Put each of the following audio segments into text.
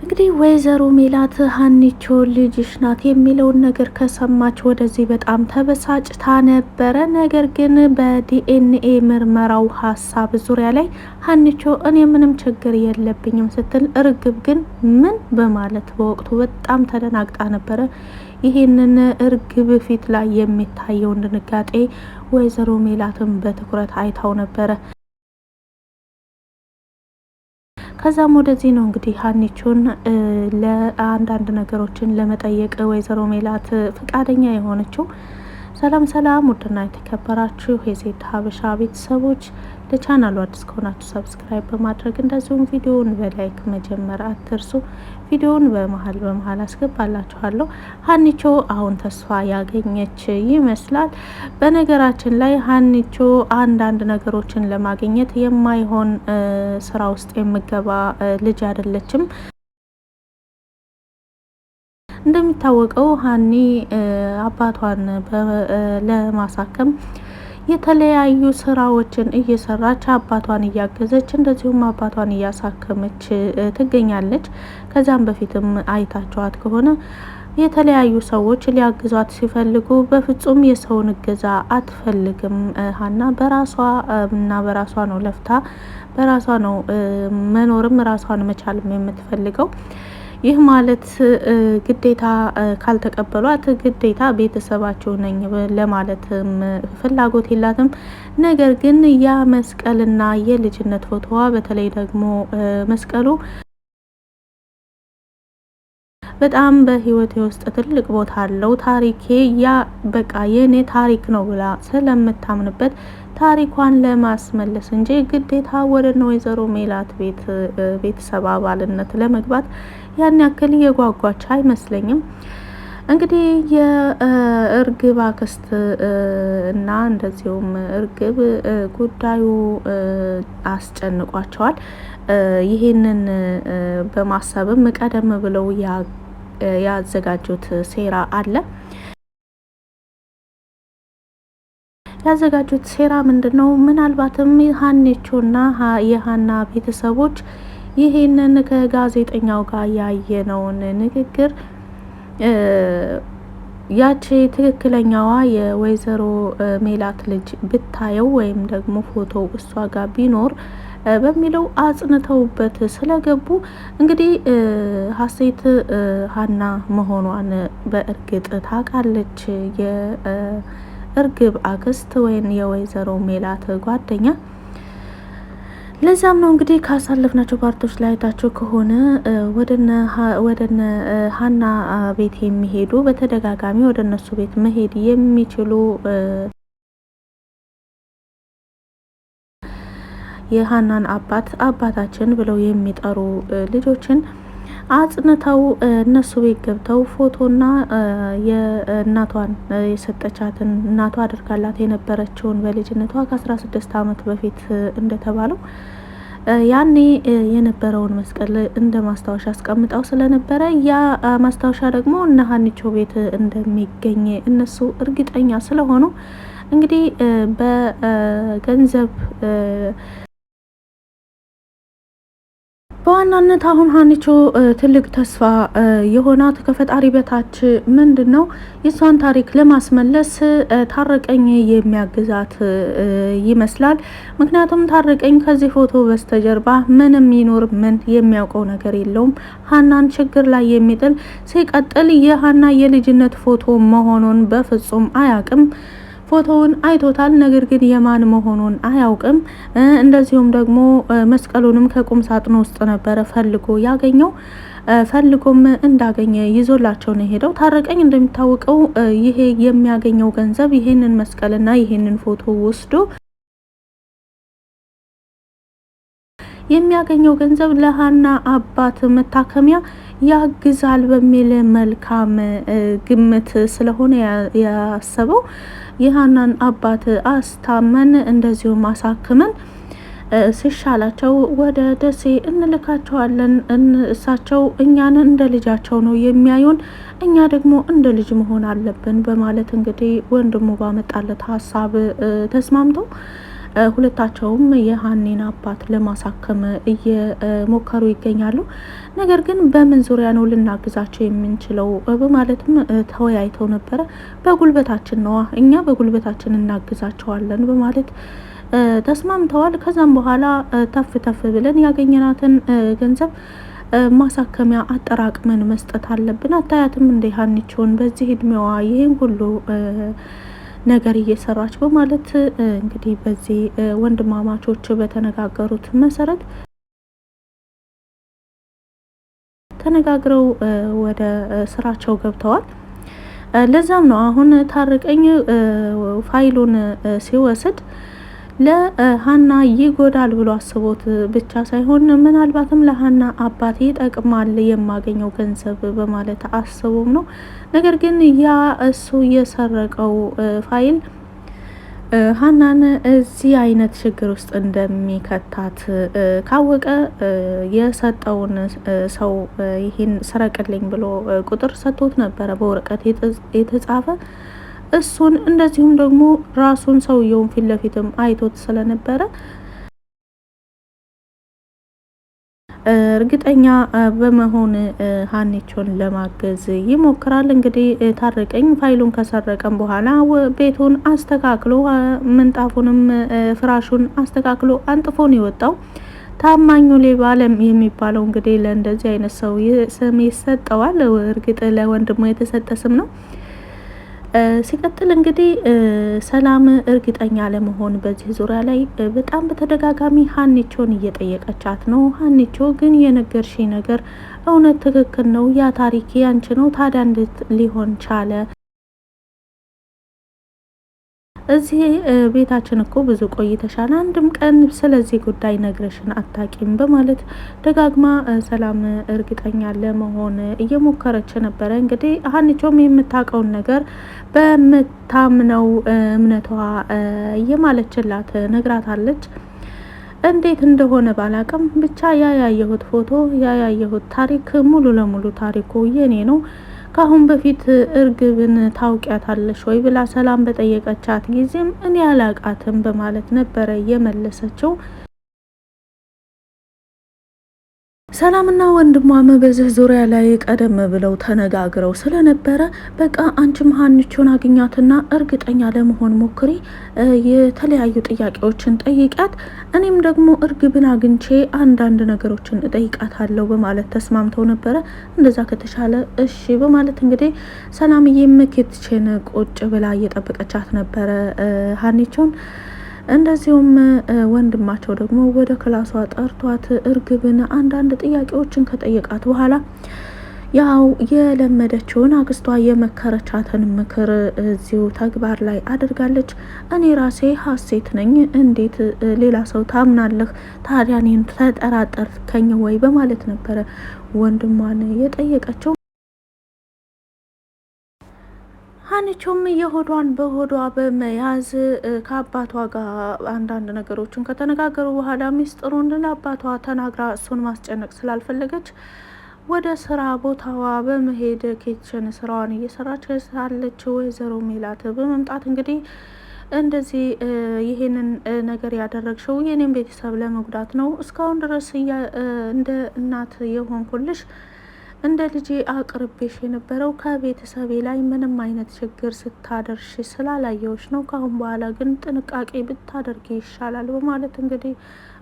እንግዲህ ወይዘሮ ሜላት ሀኒቾ ልጅሽ ናት የሚለውን ነገር ከሰማች ወደዚህ በጣም ተበሳጭታ ነበረ። ነገር ግን በዲኤንኤ ምርመራው ሀሳብ ዙሪያ ላይ ሀኒቾ እኔ ምንም ችግር የለብኝም ስትል፣ እርግብ ግን ምን በማለት በወቅቱ በጣም ተደናግጣ ነበረ። ይህንን እርግብ ፊት ላይ የሚታየውን ድንጋጤ ወይዘሮ ሜላትም በትኩረት አይታው ነበረ። ከዛም ወደዚህ ነው እንግዲህ ሀኒቾን ለአንዳንድ ነገሮችን ለመጠየቅ ወይዘሮ ሜላት ፍቃደኛ የሆነችው። ሰላም ሰላም፣ ውድና የተከበራችሁ የዜድ ሀበሻ ቤተሰቦች ለቻናሉ አዲስ ከሆናችሁ ሰብስክራይብ በማድረግ እንደዚሁም ቪዲዮውን በላይክ መጀመር አትርሱ። ቪዲዮውን በመሀል አስገባላችኋለሁ። ሀኒቾ አሁን ተስፋ ያገኘች ይመስላል። በነገራችን ላይ ሀኒቾ አንዳንድ ነገሮችን ለማግኘት የማይሆን ስራ ውስጥ የምገባ ልጅ አይደለችም። እንደሚታወቀው ሀኒ አባቷን ለማሳከም የተለያዩ ስራዎችን እየሰራች አባቷን እያገዘች እንደዚሁም አባቷን እያሳከመች ትገኛለች። ከዛም በፊትም አይታችኋት ከሆነ የተለያዩ ሰዎች ሊያግዟት ሲፈልጉ በፍጹም የሰውን እገዛ አትፈልግም። ሀና በራሷ ነው ለፍታ በራሷ ነው መኖርም ራሷን መቻልም የምትፈልገው። ይህ ማለት ግዴታ ካልተቀበሏት ግዴታ ቤተሰባቸው ነኝ ለማለትም ፍላጎት የላትም። ነገር ግን ያ መስቀልና የልጅነት ፎቶዋ በተለይ ደግሞ መስቀሉ በጣም በህይወቴ ውስጥ ትልቅ ቦታ አለው። ታሪኬ ያ በቃ የኔ ታሪክ ነው ብላ ስለምታምንበት ታሪኳን ለማስመለስ እንጂ ግዴታ ወደ ወይዘሮ ሜላት ቤተሰብ አባልነት ለመግባት ያን ያክል የጓጓች አይመስለኝም። እንግዲህ የእርግብ አክስት እና እንደዚሁም እርግብ ጉዳዩ አስጨንቋቸዋል። ይህንን በማሰብም ቀደም ብለው ያዘጋጁት ሴራ አለ። ያዘጋጁት ሴራ ምንድነው? ምናልባትም ሀኒቾና የሀና ቤተሰቦች ይሄንን ከጋዜጠኛው ጋር ያየነውን ንግግር ያቺ ትክክለኛዋ የወይዘሮ ሜላት ልጅ ብታየው ወይም ደግሞ ፎቶ እሷ ጋር ቢኖር በሚለው አጽንተውበት ስለገቡ እንግዲህ ሀሴት ሀና መሆኗን በእርግጥ ታውቃለች። የእርግብ አክስት ወይም የወይዘሮ ሜላት ጓደኛ። ለዛም ነው እንግዲህ ካሳለፍናቸው ፓርቶች ላይ አይታችሁ ከሆነ ወደነ ሀና ቤት የሚሄዱ በተደጋጋሚ ወደ እነሱ ቤት መሄድ የሚችሉ የሀናን አባታችን ብለው የሚጠሩ ልጆችን አጽንተው እነሱ ቤት ገብተው ፎቶና የእናቷን የሰጠቻትን እናቷ አድርጋላት የነበረችውን በልጅነቷ ከ16 ዓመት በፊት እንደተባለው ያኔ የነበረውን መስቀል እንደ ማስታወሻ አስቀምጠው ስለነበረ ያ ማስታወሻ ደግሞ እነ ሀኒቾ ቤት እንደሚገኝ እነሱ እርግጠኛ ስለሆኑ እንግዲህ በገንዘብ በዋናነት አሁን ሀኒቾ ትልቅ ተስፋ የሆናት ከፈጣሪ በታች ምንድነው የሷን ታሪክ ለማስመለስ ታረቀኝ የሚያግዛት ይመስላል። ምክንያቱም ታረቀኝ ከዚህ ፎቶ በስተጀርባ ምንም ይኖር ምን የሚያውቀው ነገር የለውም። ሀናን ችግር ላይ የሚጥል ሲቀጥል የሀና የልጅነት ፎቶ መሆኑን በፍጹም አያውቅም። ፎቶውን አይቶታል፣ ነገር ግን የማን መሆኑን አያውቅም። እንደዚሁም ደግሞ መስቀሉንም ከቁም ሳጥኑ ውስጥ ነበረ ፈልጎ ያገኘው። ፈልጎም እንዳገኘ ይዞላቸው ነው ሄደው። ታረቀኝ እንደሚታወቀው ይሄ የሚያገኘው ገንዘብ ይሄንን መስቀልና ይሄንን ፎቶ ወስዶ የሚያገኘው ገንዘብ ለሀና አባት መታከሚያ ያግዛል በሚል መልካም ግምት ስለሆነ ያሰበው የሀናን አባት አስታመን እንደዚሁም አሳክመን ሲሻላቸው ወደ ደሴ እንልካቸዋለን። እሳቸው እኛን እንደ ልጃቸው ነው የሚያዩን፣ እኛ ደግሞ እንደ ልጅ መሆን አለብን በማለት እንግዲህ ወንድሙ ባመጣለት ሀሳብ ተስማምተው ሁለታቸውም የሀኒን አባት ለማሳከም እየሞከሩ ይገኛሉ። ነገር ግን በምን ዙሪያ ነው ልናግዛቸው የምንችለው በማለትም ተወያይተው ነበረ። በጉልበታችን ነዋ፣ እኛ በጉልበታችን እናግዛቸዋለን በማለት ተስማምተዋል። ከዛም በኋላ ተፍ ተፍ ብለን ያገኘናትን ገንዘብ ማሳከሚያ አጠራቅመን መስጠት አለብን። አታያትም እንደ ሀኒቾን በዚህ እድሜዋ ይህን ሁሉ ነገር እየሰራች በማለት እንግዲህ በዚህ ወንድማማቾች በተነጋገሩት መሰረት ተነጋግረው ወደ ስራቸው ገብተዋል። ለዛም ነው አሁን ታርቀኝ ፋይሉን ሲወስድ ለሀና ይጎዳል ብሎ አስቦት ብቻ ሳይሆን ምናልባትም ለሀና አባት ይጠቅማል የማገኘው ገንዘብ በማለት አስቦም ነው። ነገር ግን ያ እሱ የሰረቀው ፋይል ሀናን እዚህ አይነት ችግር ውስጥ እንደሚከታት ካወቀ የሰጠውን ሰው ይህን ስረቅልኝ ብሎ ቁጥር ሰጥቶት ነበረ በወረቀት የተጻፈ እሱን እንደዚሁም ደግሞ ራሱን ሰውየውን ፊት ለፊትም አይቶት ስለነበረ እርግጠኛ በመሆን ሀኒቾን ለማገዝ ይሞክራል። እንግዲህ ታረቀኝ ፋይሉን ከሰረቀም በኋላ ቤቱን አስተካክሎ ምንጣፉንም ፍራሹን አስተካክሎ አንጥፎን የወጣው ታማኙ ሌባ የሚባለው እንግዲህ ለእንደዚህ አይነት ሰው ስም ይሰጠዋል። እርግጥ ለወንድሙ የተሰጠ ስም ነው። ሲቀጥል እንግዲህ ሰላም እርግጠኛ ለመሆን በዚህ ዙሪያ ላይ በጣም በተደጋጋሚ ሀኒቾን እየጠየቀቻት ነው። ሀኒቾ ግን የነገርሽ ነገር እውነት ትክክል ነው፣ ያ ታሪክ ያንቺ ነው፣ ታዲያ እንዴት ሊሆን ቻለ? እዚህ ቤታችን እኮ ብዙ ቆይተሻል፣ አንድም ቀን ስለዚህ ጉዳይ ነግረሽን አታቂም በማለት ደጋግማ ሰላም እርግጠኛ ለመሆን እየሞከረች ነበረ። እንግዲህ ሀኒቾም የምታውቀውን ነገር በምታምነው እምነቷ እየማለችላት ነግራታለች። እንዴት እንደሆነ ባላቅም ብቻ ያያየሁት ፎቶ ያያየሁት ታሪክ ሙሉ ለሙሉ ታሪኩ የኔ ነው። ከአሁን በፊት እርግብን ታውቂያታለሽ ወይ ብላ ሰላም በጠየቀቻት ጊዜም እኔ አላቃትም በማለት ነበረ የመለሰችው። ሰላምና ወንድሟም በዚህ ዙሪያ ላይ ቀደም ብለው ተነጋግረው ስለነበረ በቃ አንቺም ሀኒቾን አግኛትና እርግጠኛ ለመሆን ሞክሪ፣ የተለያዩ ጥያቄዎችን ጠይቂያት፣ እኔም ደግሞ እርግብን አግኝቼ አንዳንድ ነገሮችን እጠይቃታለሁ በማለት ተስማምተው ነበረ። እንደዛ ከተሻለ እሺ በማለት እንግዲህ ሰላምዬም ኪችን ቁጭ ብላ እየጠበቀቻት ነበረ ሀኒቾን። እንደዚሁም ወንድማቸው ደግሞ ወደ ክላሷ ጠርቷት እርግብን አንዳንድ ጥያቄዎችን ከጠየቃት በኋላ ያው የለመደችውን አክስቷ የመከረቻትን ምክር እዚሁ ተግባር ላይ አድርጋለች። እኔ ራሴ ሀሴት ነኝ፣ እንዴት ሌላ ሰው ታምናለህ? ታዲያ እኔን ተጠራጠርከኝ ወይ በማለት ነበረ ወንድሟን የጠየቀችው። ሀኒቾም የሆዷን በሆዷ በመያዝ ከአባቷ ጋር አንዳንድ ነገሮችን ከተነጋገሩ በኋላ ሚስጥሩን ለአባቷ ተናግራ እሱን ማስጨነቅ ስላልፈለገች ወደ ስራ ቦታዋ በመሄድ ኪችን ስራዋን እየሰራች ሳለች ወይዘሮ ሜላት በመምጣት እንግዲህ እንደዚህ ይሄንን ነገር ያደረግሽው የኔም ቤተሰብ ለመጉዳት ነው፣ እስካሁን ድረስ እንደ እናት የሆንኩልሽ እንደ ልጄ አቅርቤሽ የነበረው ከቤተሰቤ ላይ ምንም አይነት ችግር ስታደርሽ ስላላየዎች ነው። ካሁን በኋላ ግን ጥንቃቄ ብታደርጊ ይሻላል በማለት እንግዲህ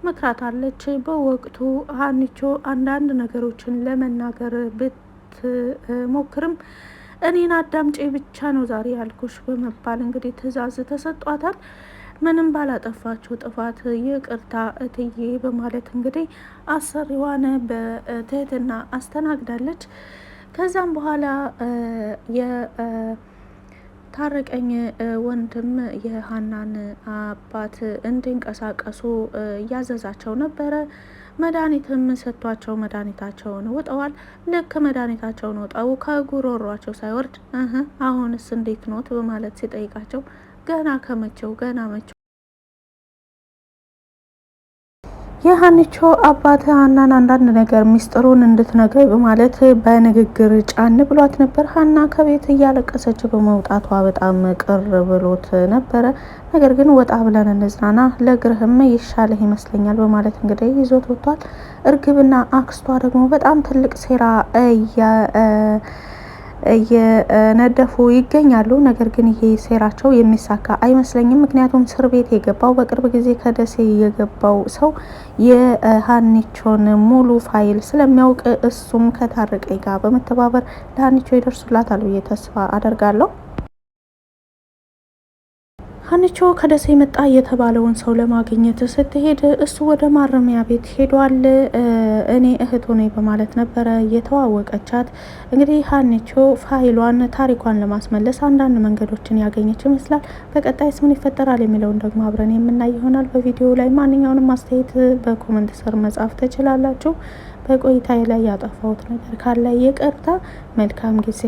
መክራታለች። በወቅቱ ሀኒቾ አንዳንድ ነገሮችን ለመናገር ብትሞክርም እኔን አዳምጬ ብቻ ነው ዛሬ ያልኩሽ በመባል እንግዲህ ትዕዛዝ ተሰጧታል። ምንም ባላጠፋችው ጥፋት ይቅርታ እትዬ በማለት እንግዲህ አሰሪዋን በትህትና አስተናግዳለች። ከዛም በኋላ የታረቀኝ ወንድም የሀናን አባት እንዲንቀሳቀሱ እያዘዛቸው ነበረ። መድኃኒትም ሰጥቷቸው መድኃኒታቸውን ውጠዋል። ልክ መድኃኒታቸውን ውጠው ከጉሮሯቸው ሳይወርድ አሁንስ እንዴት ኖት በማለት ሲጠይቃቸው ገና ከመቼው ገና መቼው የሀኒቾ አባት ሀናን አንዳንድ ነገር ሚስጥሩን እንድትነግረኝ በማለት በንግግር ጫን ብሏት ነበር። ሀና ከቤት እያለቀሰች በመውጣቷ በጣም ቅር ብሎት ነበረ። ነገር ግን ወጣ ብለን እንዝናና፣ ለእግርህም ይሻልህ ይመስለኛል በማለት እንግዲህ ይዞት ወጥቷል። እርግብና አክስቷ ደግሞ በጣም ትልቅ ሴራ እየነደፉ ይገኛሉ። ነገር ግን ይሄ ሴራቸው የሚሳካ አይመስለኝም። ምክንያቱም እስር ቤት የገባው በቅርብ ጊዜ ከደሴ የገባው ሰው የሀኒቾን ሙሉ ፋይል ስለሚያውቅ እሱም ከታረቀኝ ጋር በመተባበር ለሀኒቾ ይደርሱላታል ብዬ ተስፋ አደርጋለሁ። ሀኒቾ ከደሴ መጣ የተባለውን ሰው ለማግኘት ስትሄድ እሱ ወደ ማረሚያ ቤት ሄዷል። እኔ እህቱ ነኝ በማለት ነበረ የተዋወቀቻት። እንግዲህ ሀኒቾ ፋይሏን ታሪኳን ለማስመለስ አንዳንድ መንገዶችን ያገኘች ይመስላል። በቀጣይስ ምን ይፈጠራል የሚለውን ደግሞ አብረን የምናይ ይሆናል። በቪዲዮ ላይ ማንኛውንም አስተያየት በኮመንት ስር መጻፍ ትችላላችሁ። በቆይታዬ ላይ ያጠፋሁት ነገር ካለ ይቅርታ። መልካም ጊዜ